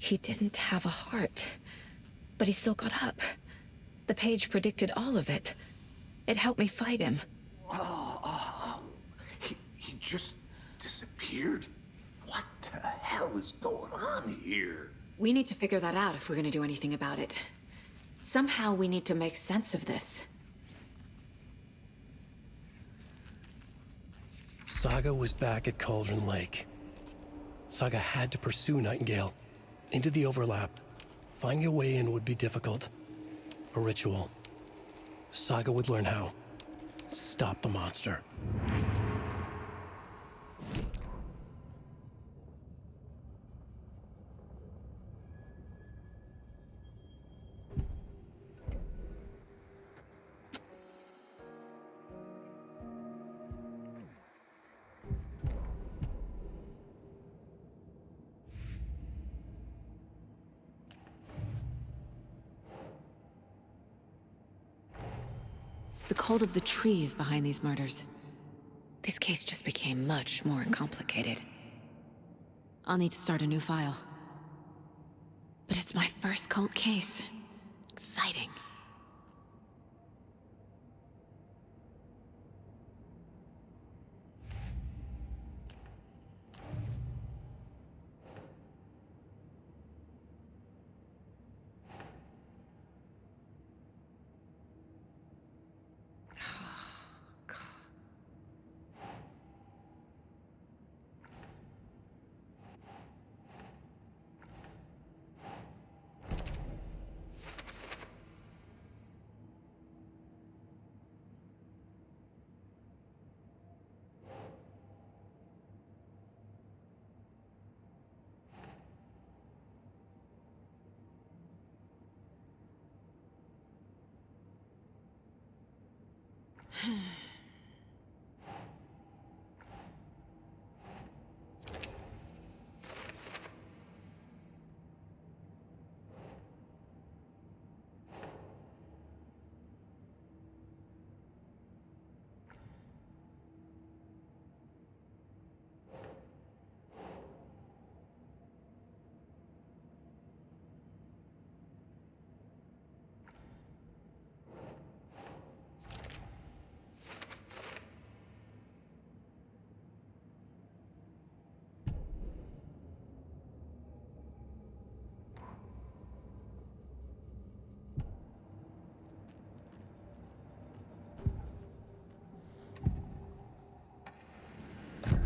He didn't have a heart, but he still got up. The page predicted all of it. It helped me fight him. He just disappeared? What the hell is going on here? We need to figure that out if we're gonna do anything about it. Somehow we need to make sense of this. Saga was back at Cauldron Lake. Saga had to pursue Nightingale. Into the overlap. Finding a way in would be difficult. A ritual. Saga would learn how. Stop the monster. The cult of the tree is behind these murders. This case just became much more complicated. I'll need to start a new file. But it's my first cult case. Exciting.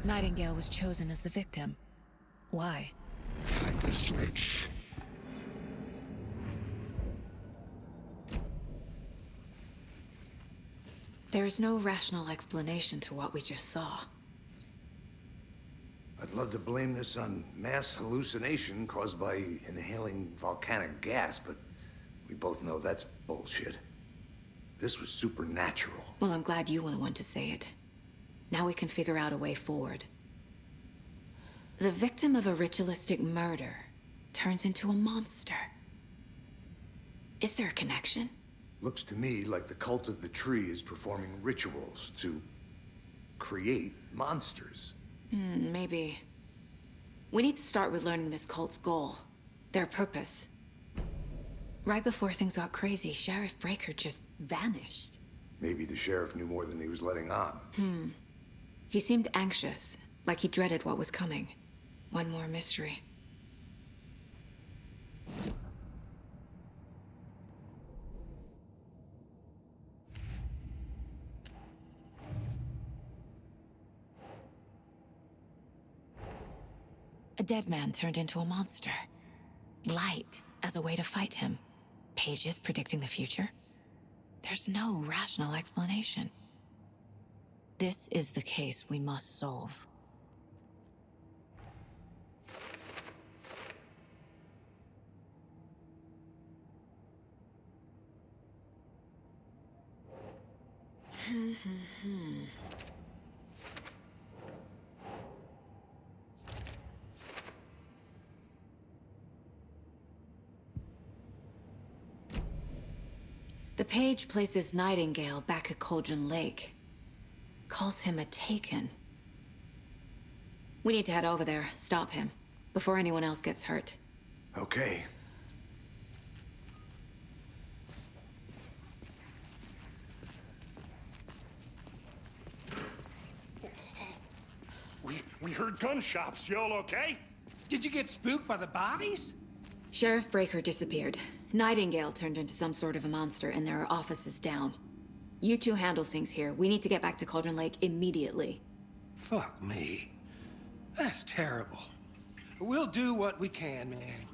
Nightingale was chosen as the victim. Why? Flip the switch. There is no rational explanation to what we just saw. I'd love to blame this on mass hallucination caused by inhaling volcanic gas, but we both know that's bullshit. This was supernatural. Well, I'm glad you were the one to say it. Now we can figure out a way forward. The victim of a ritualistic murder turns into a monster. Is there a connection? Looks to me like the cult of the tree is performing rituals to create monsters. Maybe. We need to start with learning this cult's goal. Their purpose. Right before things got crazy, Sheriff Breaker just vanished. Maybe the sheriff knew more than he was letting on. He seemed anxious, like he dreaded what was coming. One more mystery. A dead man turned into a monster. Light as a way to fight him. Pages predicting the future. There's no rational explanation. This is the case we must solve. The page places Nightingale back at Cauldron Lake. Calls him a Taken. We need to head over there, stop him, before anyone else gets hurt. Okay. We heard gunshots. Y'all okay? Did you get spooked by the bodies? Sheriff Breaker disappeared. Nightingale turned into some sort of a monster, and there are offices down. You two handle things here. We need to get back to Cauldron Lake immediately. Fuck me. That's terrible. We'll do what we can, man.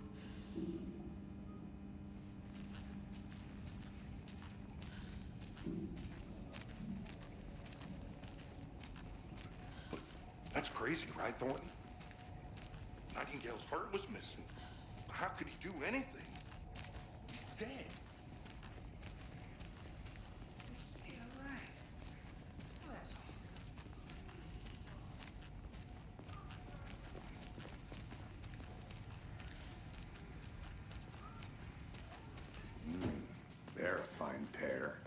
That's crazy, right, Thornton? Nightingale's heart was missing. How could he do anything? He's dead. Yeah, right. Well, that's all. They're a fine pair.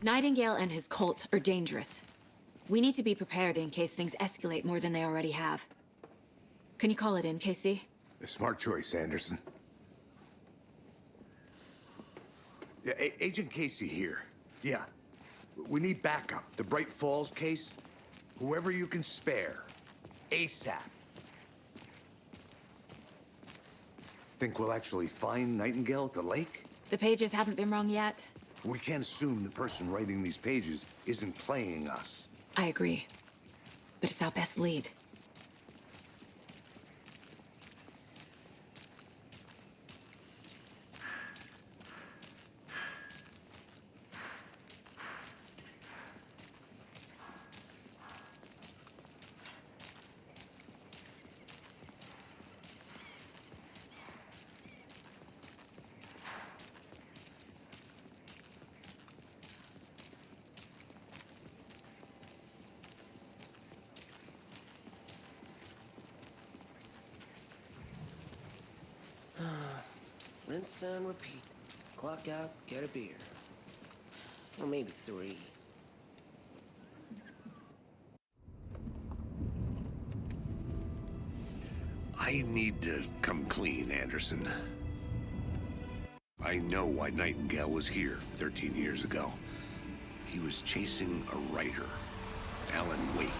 Nightingale and his cult are dangerous. We need to be prepared in case things escalate more than they already have. Can you call it in, Casey? A smart choice, Anderson. Yeah, Agent Casey here. Yeah. We need backup. The Bright Falls case. Whoever you can spare. ASAP. Think we'll actually find Nightingale at the lake? The pages haven't been wrong yet. We can't assume the person writing these pages isn't playing us. I agree. But it's our best lead. Rinse and repeat. Clock out, get a beer. Or maybe 3. I need to come clean, Anderson. I know why Nightingale was here 13 years ago. He was chasing a writer, Alan Wake.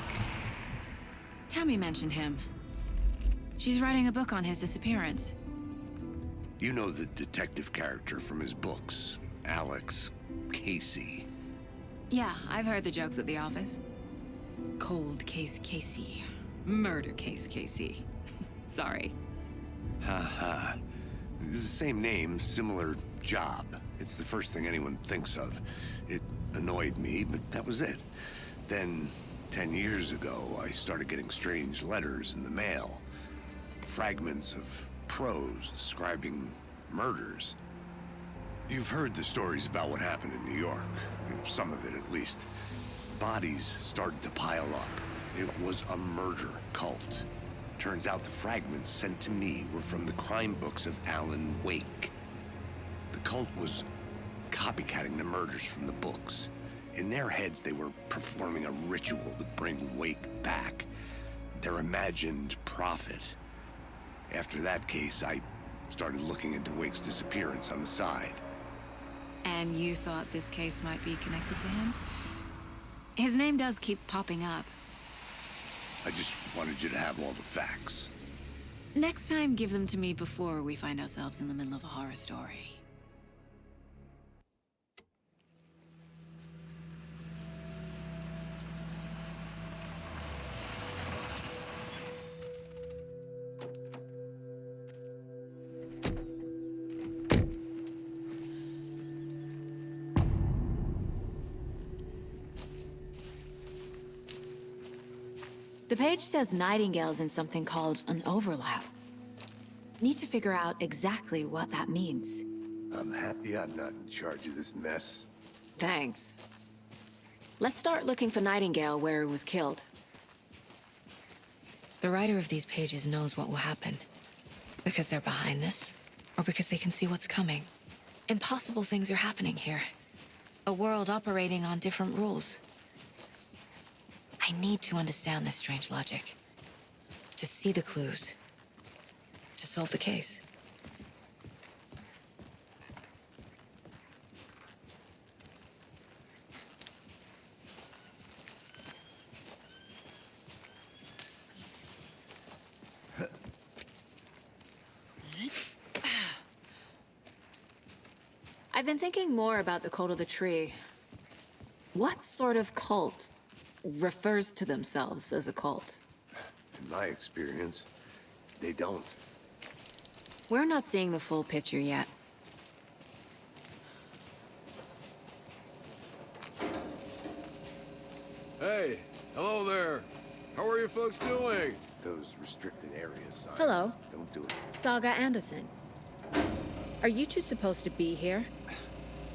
Tammy mentioned him. She's writing a book on his disappearance. You know the detective character from his books, Alex Casey. Yeah, I've heard the jokes at the office. Cold case Casey. Murder case Casey. Sorry. Ha. It's the same name, similar job. It's the first thing anyone thinks of. It annoyed me, but that was it. Then, 10 years ago, I started getting strange letters in the mail. Fragments of prose describing murders. You've heard the stories about what happened in New York. Some of it, at least. Bodies started to pile up. It was a murder cult. Turns out the fragments sent to me were from the crime books of Alan Wake. The cult was copycatting the murders from the books. In their heads, they were performing a ritual to bring Wake back. Their imagined prophet. After that case, I started looking into Wake's disappearance on the side. And you thought this case might be connected to him? His name does keep popping up. I just wanted you to have all the facts. Next time, give them to me before we find ourselves in the middle of a horror story. The page says Nightingale's in something called an overlap. Need to figure out exactly what that means. I'm happy I'm not in charge of this mess. Thanks. Let's start looking for Nightingale where he was killed. The writer of these pages knows what will happen. Because they're behind this? Or because they can see what's coming? Impossible things are happening here. A world operating on different rules. I need to understand this strange logic. To see the clues. To solve the case. I've been thinking more about the cult of the tree. What sort of cult refers to themselves as a cult? In my experience, they don't. We're not seeing the full picture yet. Hey, hello there. How are you folks doing? Those restricted area signs. Hello. Don't do it. Saga Anderson. Are you two supposed to be here?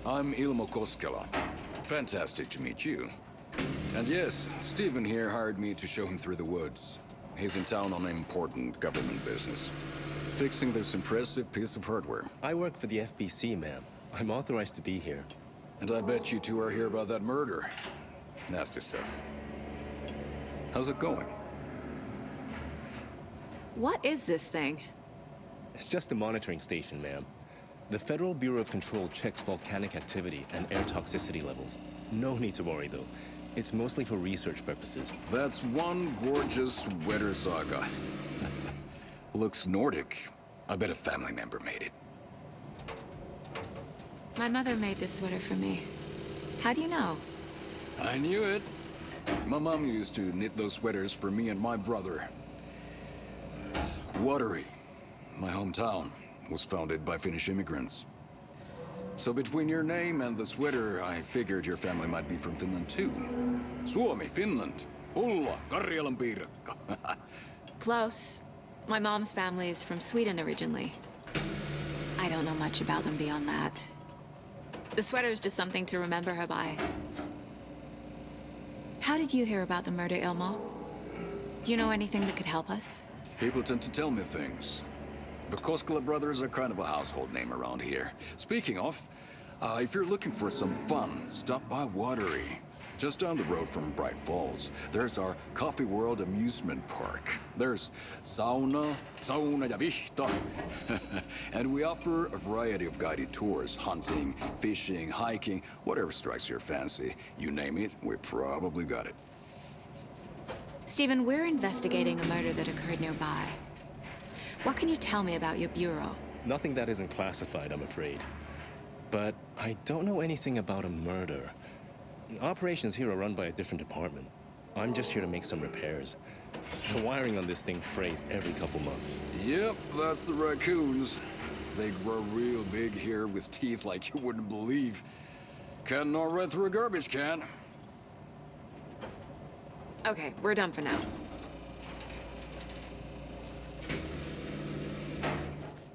I'm Ilmo Koskela. Fantastic to meet you. And yes, Stephen here hired me to show him through the woods. He's in town on important government business. Fixing this impressive piece of hardware. I work for the FBC, ma'am. I'm authorized to be here. And I bet you two are here about that murder. Nasty stuff. How's it going? What is this thing? It's just a monitoring station, ma'am. The Federal Bureau of Control checks volcanic activity and air toxicity levels. No need to worry, though. It's mostly for research purposes. That's one gorgeous sweater, Saga. Looks Nordic. I bet a family member made it. My mother made this sweater for me. How do you know? I knew it. My mom used to knit those sweaters for me and my brother. Watery, my hometown, was founded by Finnish immigrants. So between your name and the sweater, I figured your family might be from Finland too. Suomi, Finland. Ulla, Karjalan piirakka. Close. My mom's family is from Sweden originally. I don't know much about them beyond that. The sweater is just something to remember her by. How did you hear about the murder, Ilmo? Do you know anything that could help us? People tend to tell me things. The Koskela brothers are kind of a household name around here. Speaking of, if you're looking for some fun, stop by Watery. Just down the road from Bright Falls, there's our Coffee World amusement park. There's sauna ja vihta. And we offer a variety of guided tours, hunting, fishing, hiking, whatever strikes your fancy. You name it, we probably got it. Stephen, we're investigating a murder that occurred nearby. What can you tell me about your bureau? Nothing that isn't classified, I'm afraid. But I don't know anything about a murder. Operations here are run by a different department. I'm just here to make some repairs. The wiring on this thing frays every couple months. Yep, that's the raccoons. They grow real big here with teeth like you wouldn't believe. Can't gnaw right through a garbage can. Okay, we're done for now.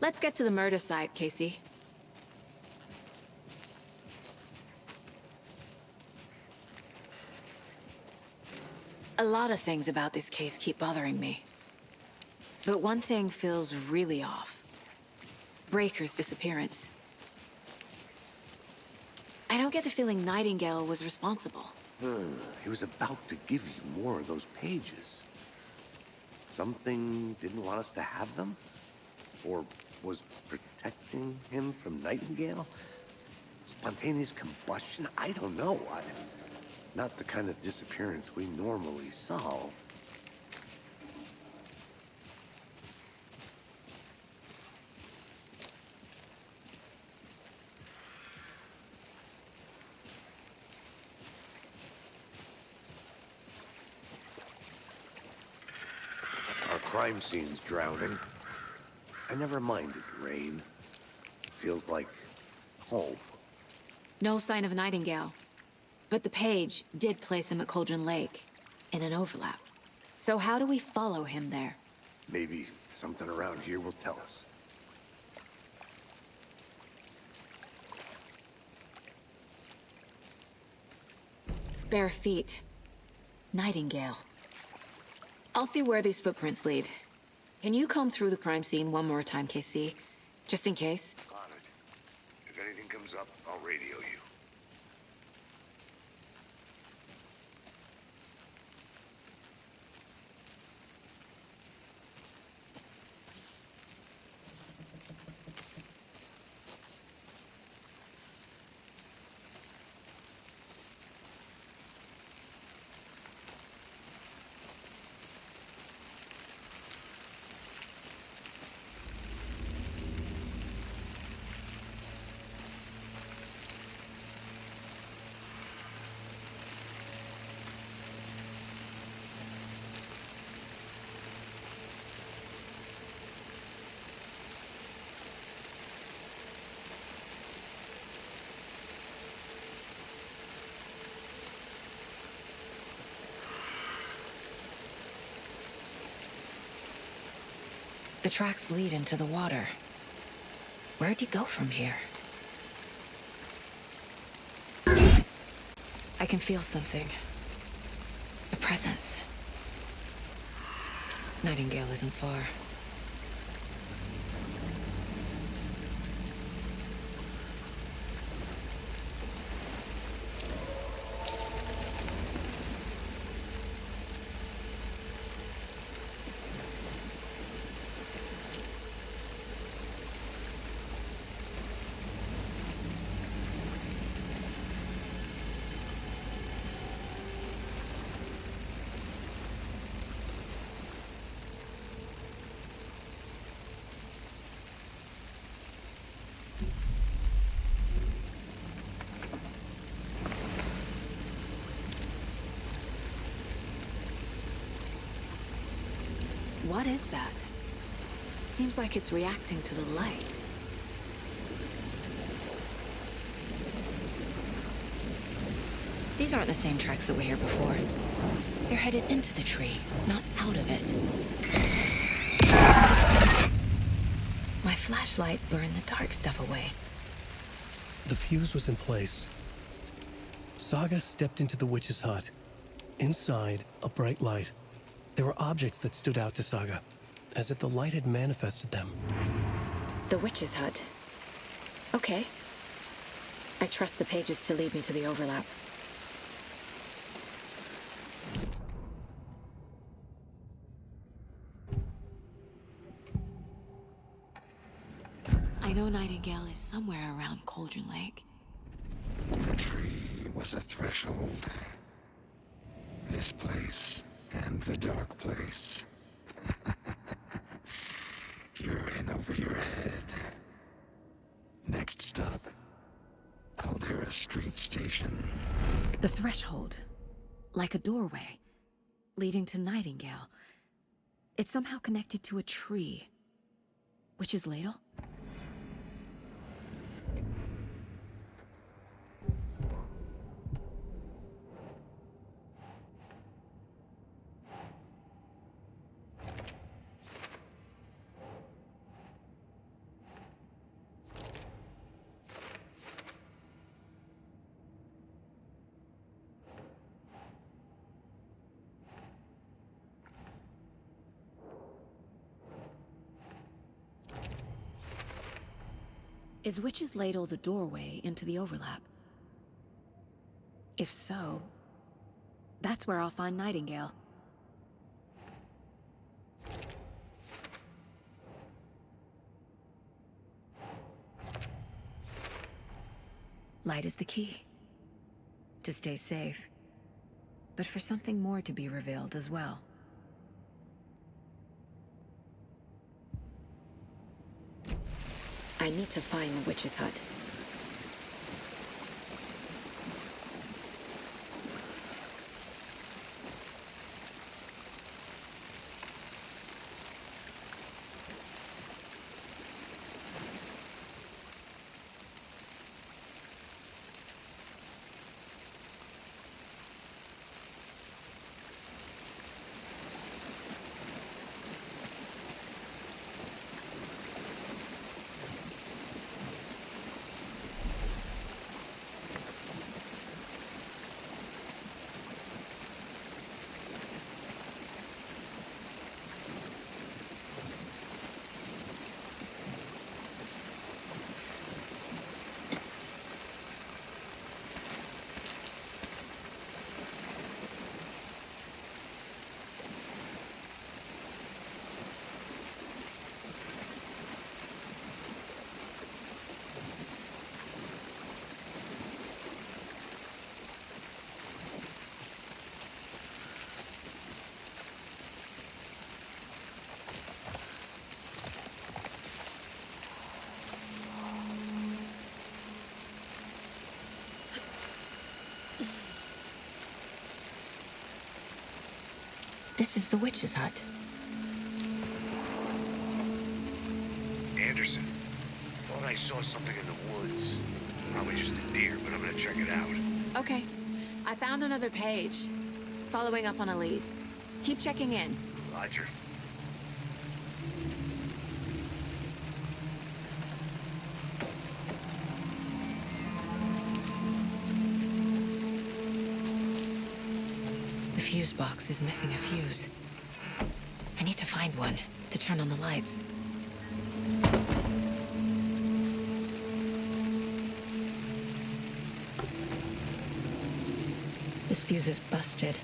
Let's get to the murder site, Casey. A lot of things about this case keep bothering me. But one thing feels really off. Breaker's disappearance. I don't get the feeling Nightingale was responsible. He was about to give you more of those pages. Something didn't want us to have them? Or was protecting him from Nightingale? Spontaneous combustion? I don't know. Not the kind of disappearance we normally solve. Our crime scene's drowning. I never minded rain. Feels like home. No sign of Nightingale. But the page did place him at Cauldron Lake, in an overlap. So how do we follow him there? Maybe something around here will tell us. Bare feet. Nightingale. I'll see where these footprints lead. Can you comb through the crime scene one more time, KC? Just in case? On it. If anything comes up, I'll radio you. The tracks lead into the water. Where'd he go from here? I can feel something. A presence. Nightingale isn't far. What is that? Seems like it's reacting to the light. These aren't the same tracks that were here before. They're headed into the tree, not out of it. My flashlight burned the dark stuff away. The fuse was in place. Saga stepped into the witch's hut. Inside, a bright light. There were objects that stood out to Saga, as if the light had manifested them. The witch's hut. Okay. I trust the pages to lead me to the overlap. I know Nightingale is somewhere around Cauldron Lake. The tree was a threshold. This place and the dark place. You're in over your head. Next stop, Caldera Street Station. The threshold. Like a doorway. Leading to Nightingale. It's somehow connected to a tree. Witch's ladle? Is Witch's Ladle the doorway into the overlap? If so, that's where I'll find Nightingale. Light is the key. To stay safe, but for something more to be revealed as well. I need to find the witch's hut. This is the witch's hut. Anderson, thought I saw something in the woods. Probably just a deer, but I'm gonna check it out. Okay. I found another page. Following up on a lead. Keep checking in. Roger. The fuse box is missing a fuse. I need to find one to turn on the lights. This fuse is busted.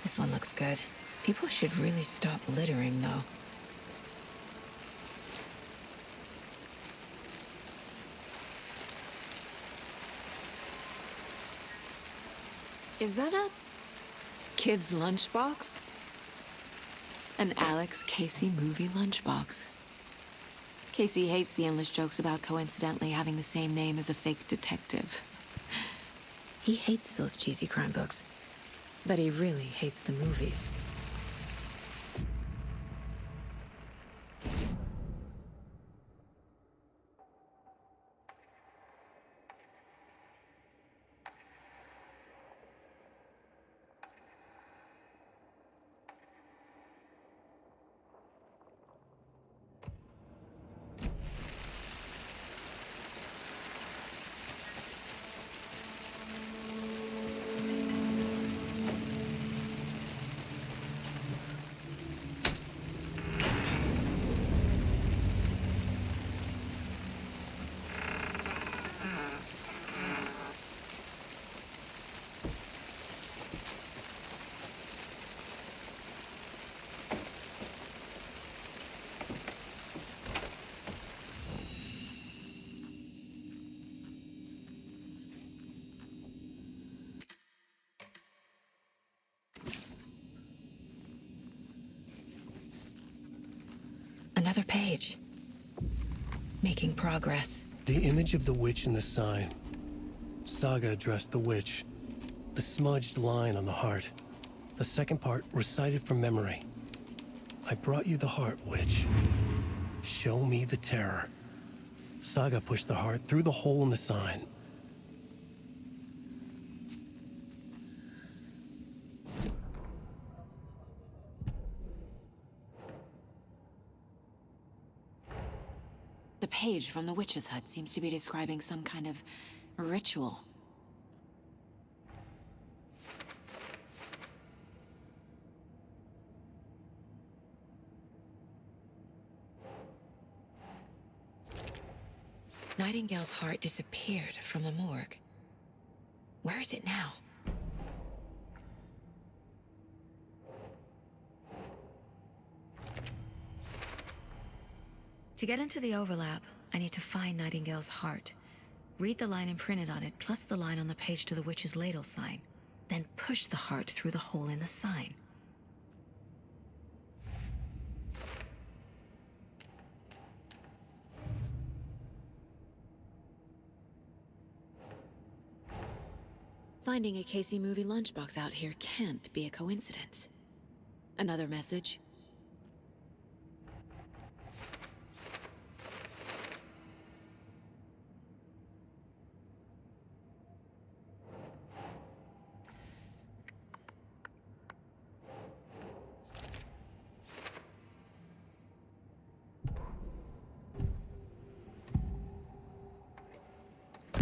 This one looks good. People should really stop littering, though. Is that a kid's lunchbox? An Alex Casey movie lunchbox. Casey hates the endless jokes about coincidentally having the same name as a fake detective. He hates those cheesy crime books. But he really hates the movies. Another page. Making progress. The image of the witch in the sign. Saga addressed the witch. The smudged line on the heart. The second part recited from memory. I brought you the heart, witch. Show me the terror. Saga pushed the heart through the hole in the sign. The page from the witch's hut seems to be describing some kind of ritual. Nightingale's heart disappeared from the morgue. Where is it now? To get into the overlap, I need to find Nightingale's heart. Read the line imprinted on it, plus the line on the page to the witch's ladle sign. Then push the heart through the hole in the sign. Finding a Casey movie lunchbox out here can't be a coincidence. Another message?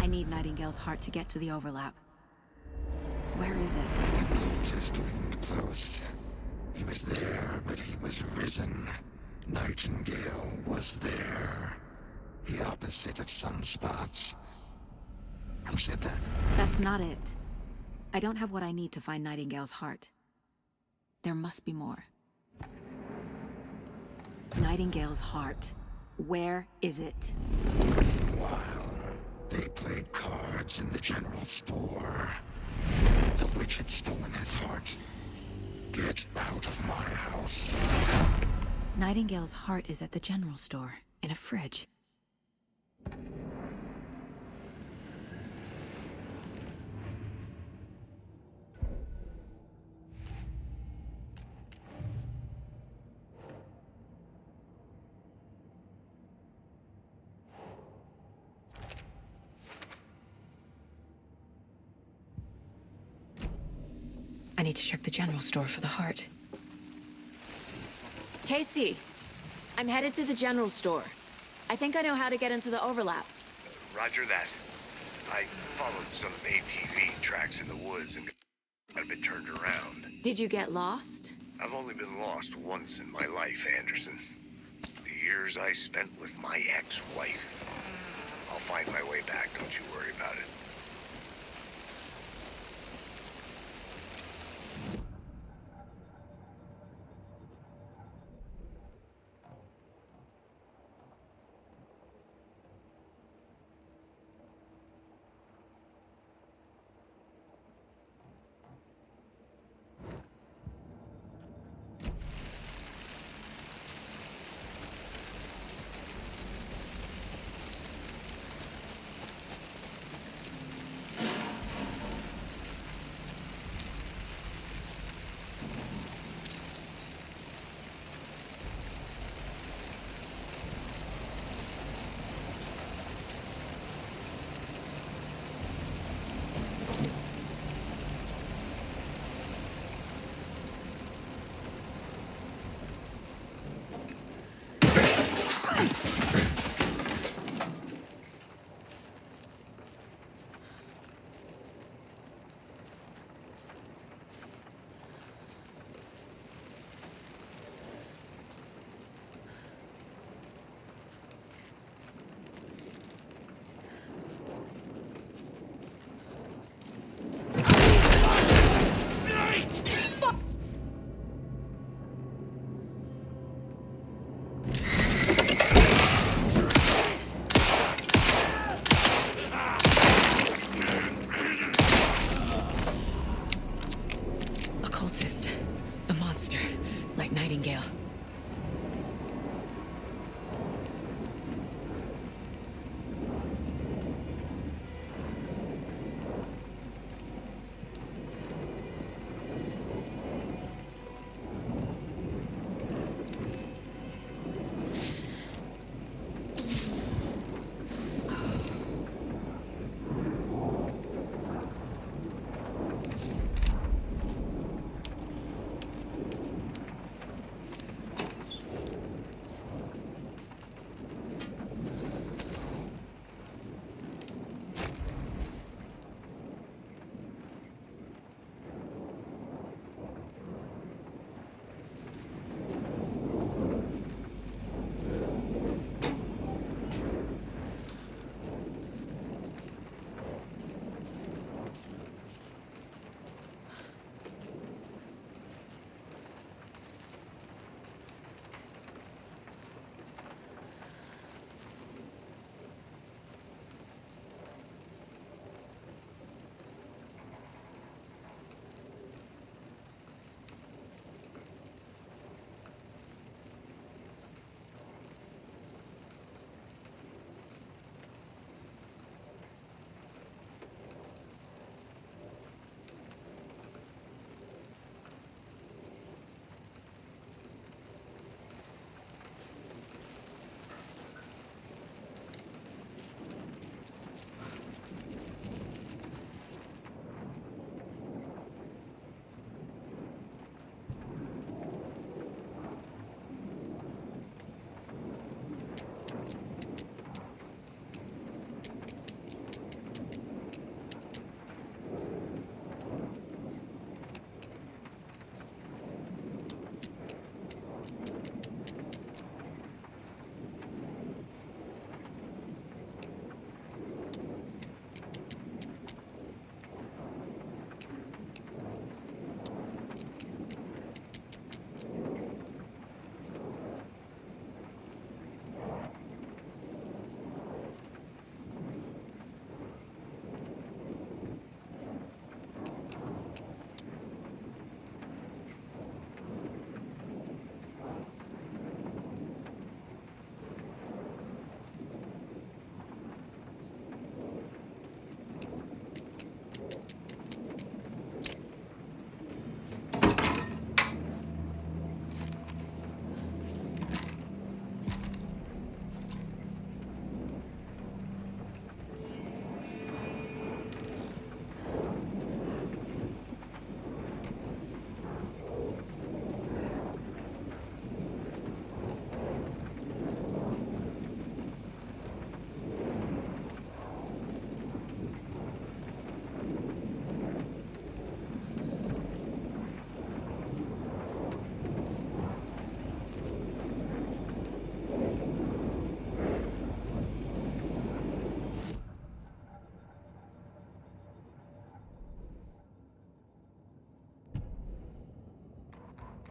I need Nightingale's heart to get to the overlap. Where is it? The cultist loomed close. He was there, but he was risen. Nightingale was there. The opposite of sunspots. Who said that? That's not it. I don't have what I need to find Nightingale's heart. There must be more. Nightingale's heart. Where is it? While they played cards in the general store, the witch had stolen his heart. Get out of my house. Nightingale's heart is at the general store, in a fridge. I need to check the general store for the heart. Casey, I'm headed to the general store. I think I know how to get into the overlap. Roger that. I followed some ATV tracks in the woods and got a bit turned around. Did you get lost? I've only been lost once in my life, Anderson. The years I spent with my ex-wife. I'll find my way back, don't you worry about it.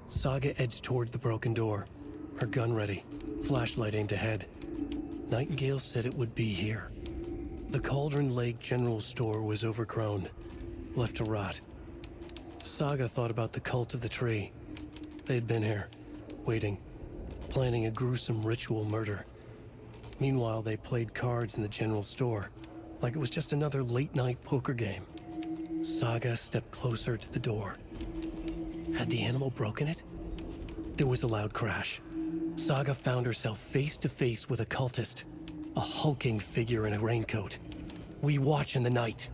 Saga edged toward the broken door, her gun ready, flashlight aimed ahead. Nightingale said it would be here. The Cauldron Lake General Store was overgrown, left to rot. Saga thought about the cult of the tree. They had been here, waiting, planning a gruesome ritual murder. Meanwhile, they played cards in the general store, like it was just another late-night poker game. Saga stepped closer to the door. Had the animal broken it? There was a loud crash. Saga found herself face to face with a cultist, a hulking figure in a raincoat. We watch in the night,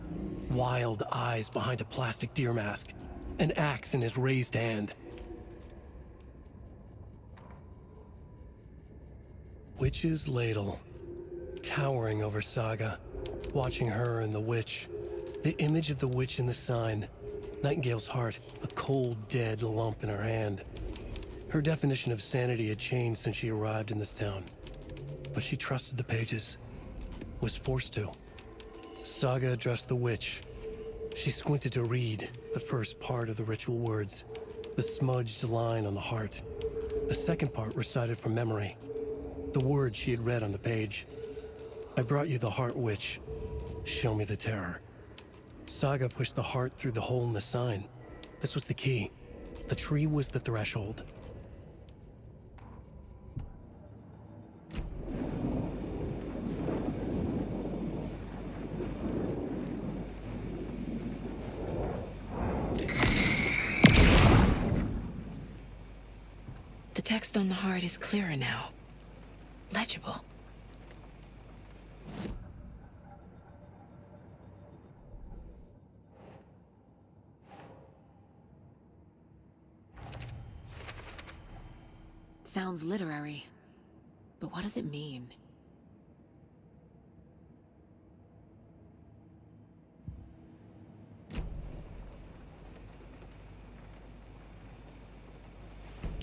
wild eyes behind a plastic deer mask, an axe in his raised hand. Witch's ladle, towering over Saga, watching her and the witch. The image of the witch in the sign, Nightingale's heart, a cold, dead lump in her hand. Her definition of sanity had changed since she arrived in this town. But she trusted the pages, was forced to. Saga addressed the witch. She squinted to read the first part of the ritual words, the smudged line on the heart. The second part recited from memory, the words she had read on the page. I brought you the heart, witch. Show me the terror. Saga pushed the heart through the hole in the sign. This was the key. The tree was the threshold. The text on the heart is clearer now. Legible. Sounds literary, but what does it mean?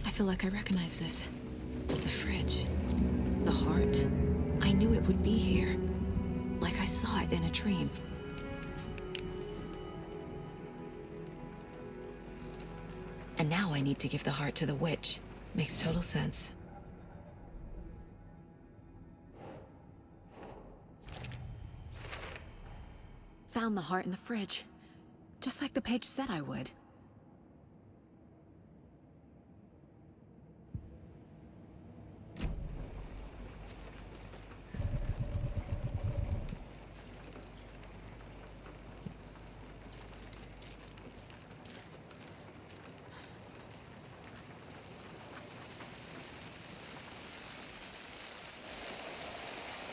I feel like I recognize this. The fridge. The heart. I knew it would be here. Like I saw it in a dream. And now I need to give the heart to the witch. Makes total sense. Found the heart in the fridge. Just like the page said I would.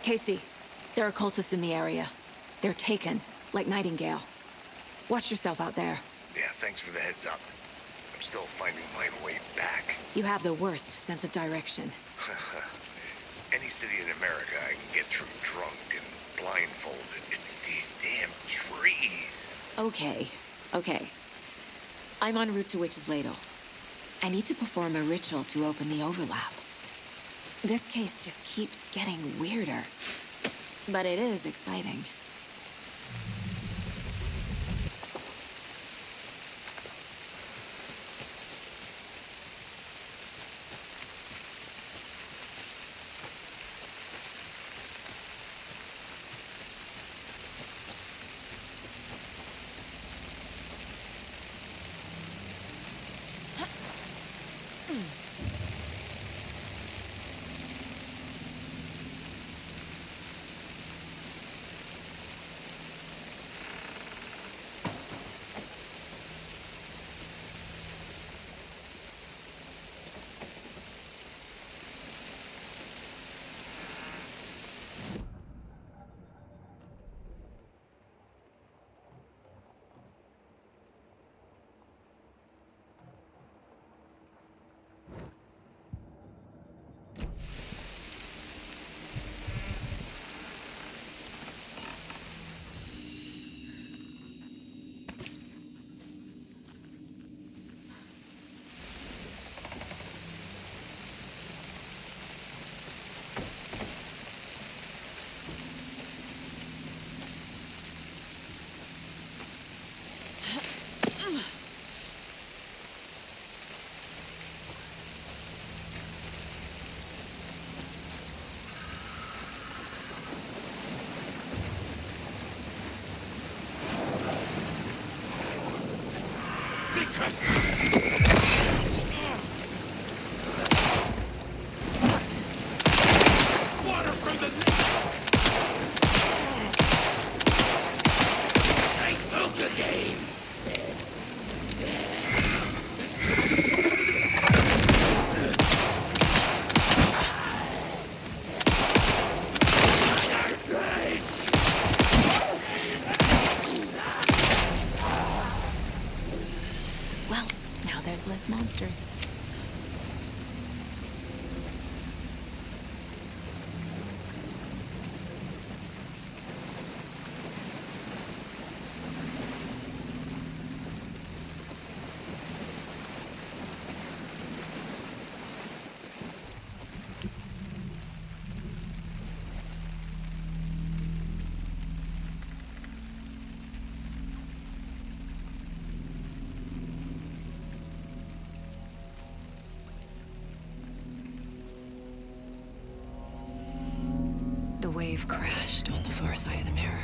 Casey, there are cultists in the area. They're taken, like Nightingale. Watch yourself out there. Yeah, thanks for the heads up. I'm still finding my way back. You have the worst sense of direction. Any city in America I can get through drunk and blindfolded. It's these damn trees. Okay. I'm en route to Witch's Ladle. I need to perform a ritual to open the overlap. This case just keeps getting weirder. But it is exciting. monsters. The wave crashed on the far side of the mirror.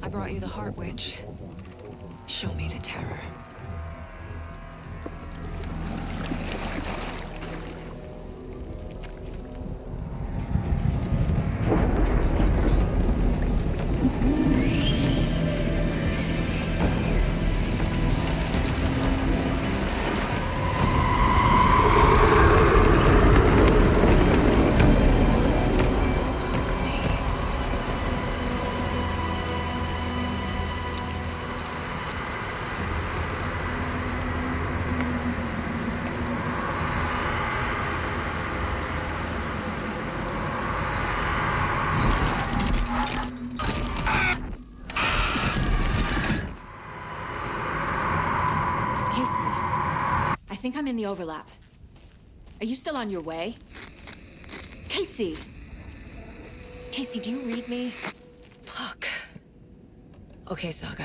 I brought you the Heart Witch. Show me the terror. I think I'm in the overlap. Are you still on your way? Casey! Casey, do you read me? Fuck. Okay, Saga.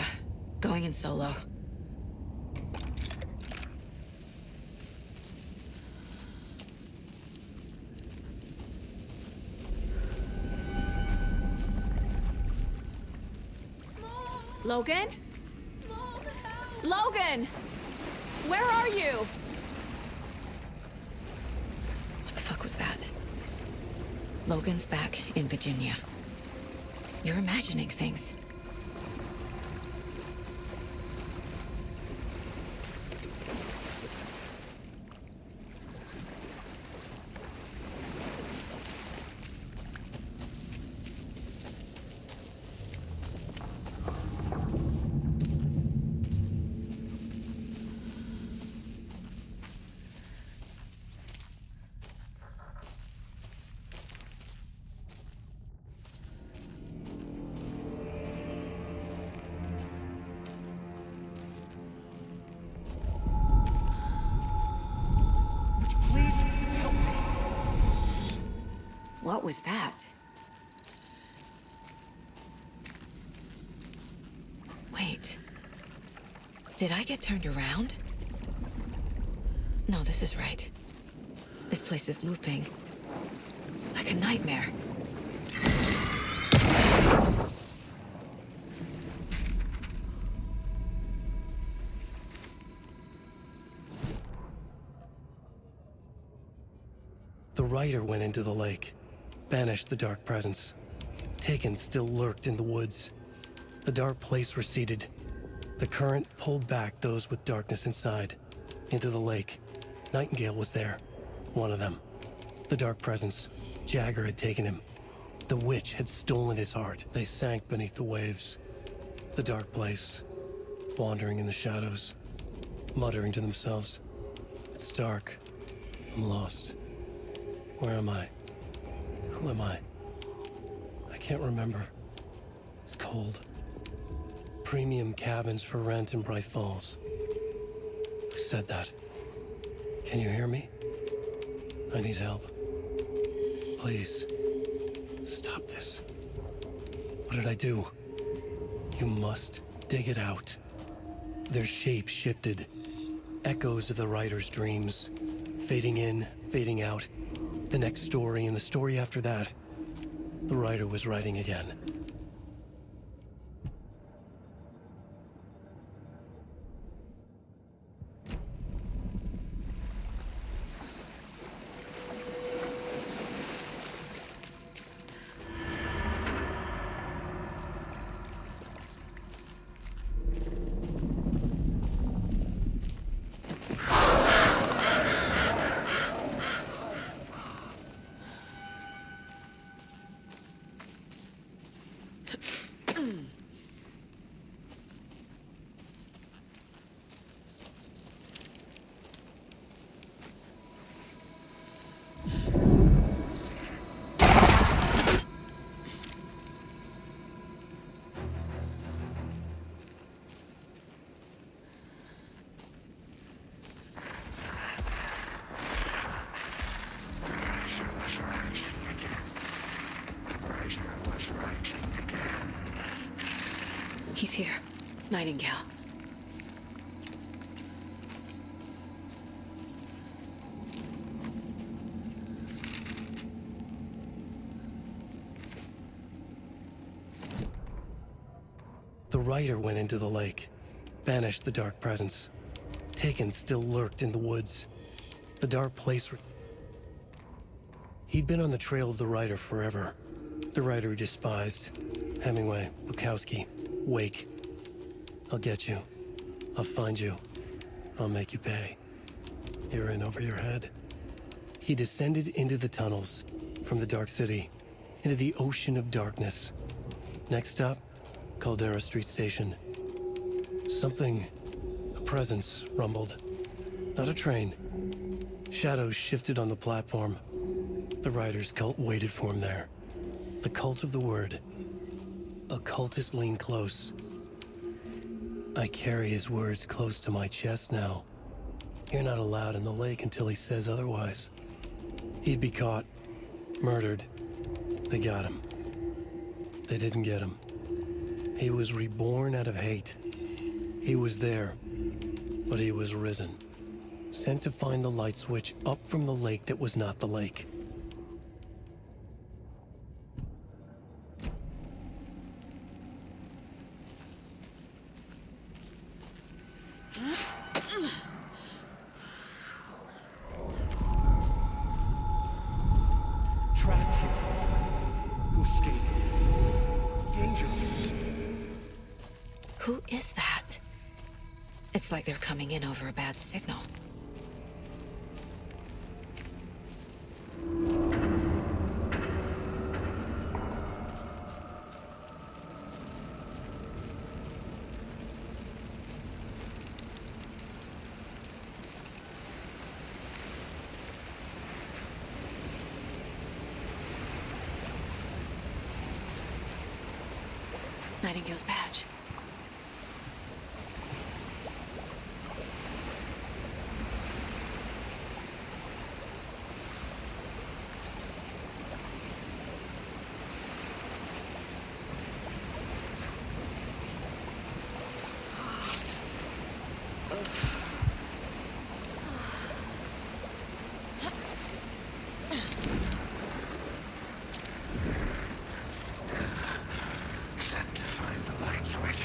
Going in solo. Logan? Mom, help! Logan! Where are you? What the fuck was that? Logan's back in Virginia. You're imagining things. What was that? Wait. Did I get turned around? No, this is right. This place is looping. Like a nightmare. The rider went into the lake, banished the dark presence. Taken still lurked in the woods. The dark place receded. The current pulled back those with darkness inside, into the lake. Nightingale was there, one of them. The dark presence, Jagger had taken him. The witch had stolen his heart. They sank beneath the waves. The dark place, wandering in the shadows, muttering to themselves. It's dark. I'm lost. Where am I? Who am I? I can't remember. It's cold. Premium cabins for rent in Bright Falls. Who said that? Can you hear me? I need help. Please. Stop this. What did I do? You must dig it out. Their shape shifted. Echoes of the writer's dreams. Fading in, fading out. The next story and the story after that. The writer was writing again. He's here. Nightingale. The rider went into the lake, banished the dark presence. Taken still lurked in the woods. The dark place... He'd been on the trail of the rider forever. The rider he despised. Hemingway, Bukowski, Wake. I'll get you. I'll find you. I'll make you pay. You're in over your head. He descended into the tunnels, from the Dark City, into the ocean of darkness. Next stop, Caldera Street Station. Something, a presence, rumbled. Not a train. Shadows shifted on the platform. The rider's cult waited for him there. The cult of the word. A cultist leaned close. I carry his words close to my chest now. You're not allowed in the lake until he says otherwise. He'd be caught, murdered. They got him. They didn't get him. He was reborn out of hate. He was there, but he was risen. Sent to find the light switch up from the lake that was not the lake. Trapped here. Who escaped? Danger. Who is that? It's like they're coming in over a bad signal. Nightingale's badge. Sent to find the light switch.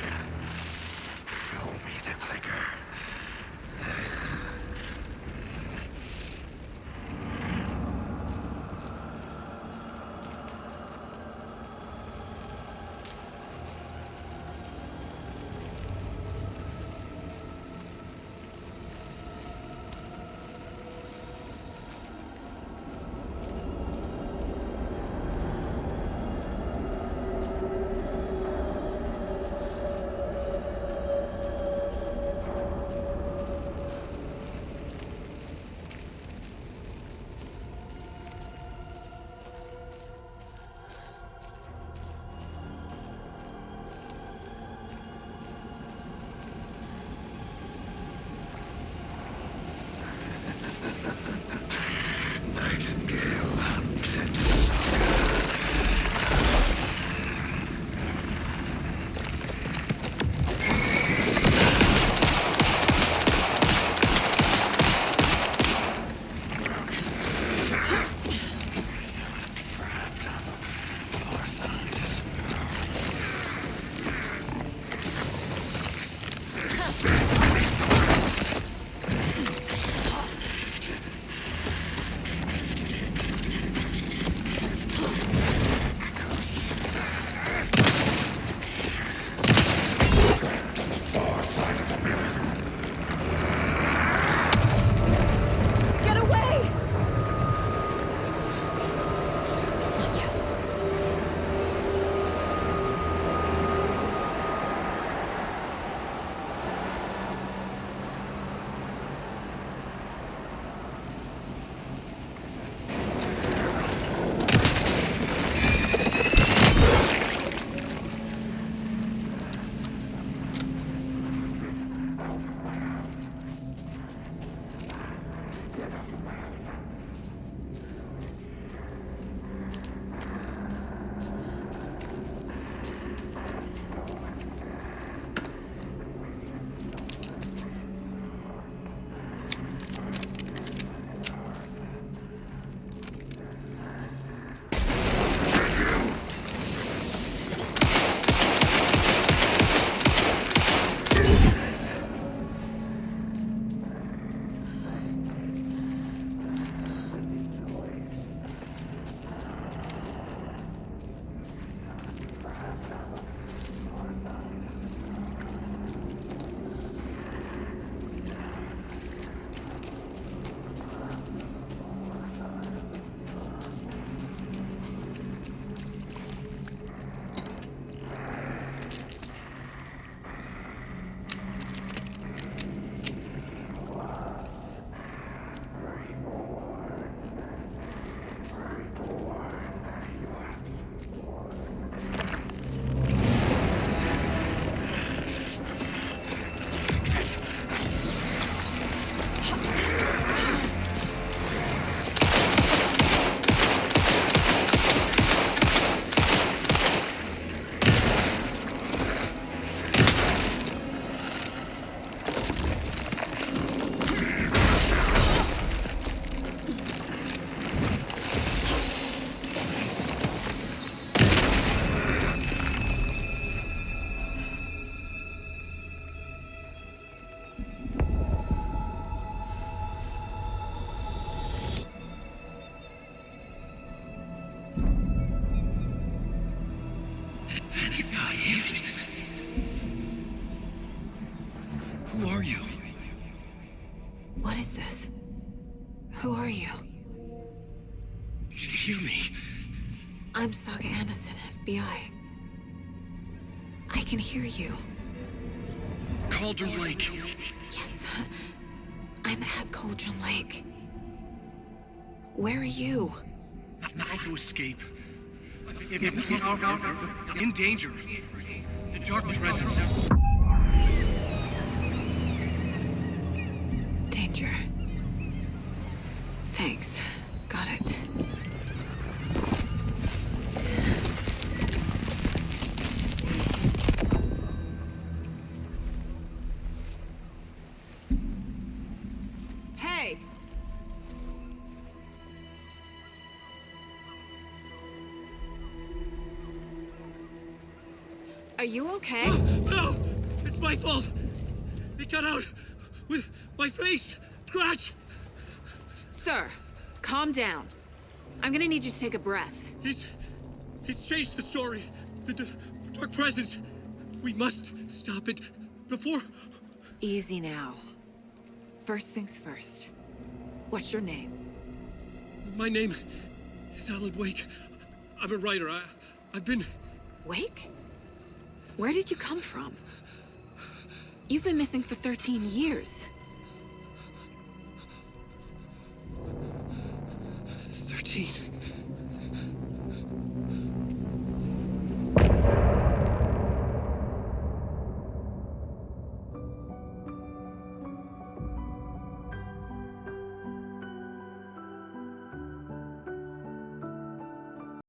Who are you? What is this? Who are you? Hear me. I'm Saga Anderson, FBI. I can hear you. Cauldron Lake. Yes, I'm at Cauldron Lake. Where are you? How to escape. In danger. The dark presence. Danger. Thanks. Got it. Hey! Are you okay? No! It's my fault! It got out with my face! Scratch! Sir, calm down. I'm gonna need you to take a breath. He's changed the story. The dark presence. We must stop it before... Easy now. First things first. What's your name? My name is Alan Wake. I'm a writer. I've been... Wake? Where did you come from? You've been missing for 13 years. 13.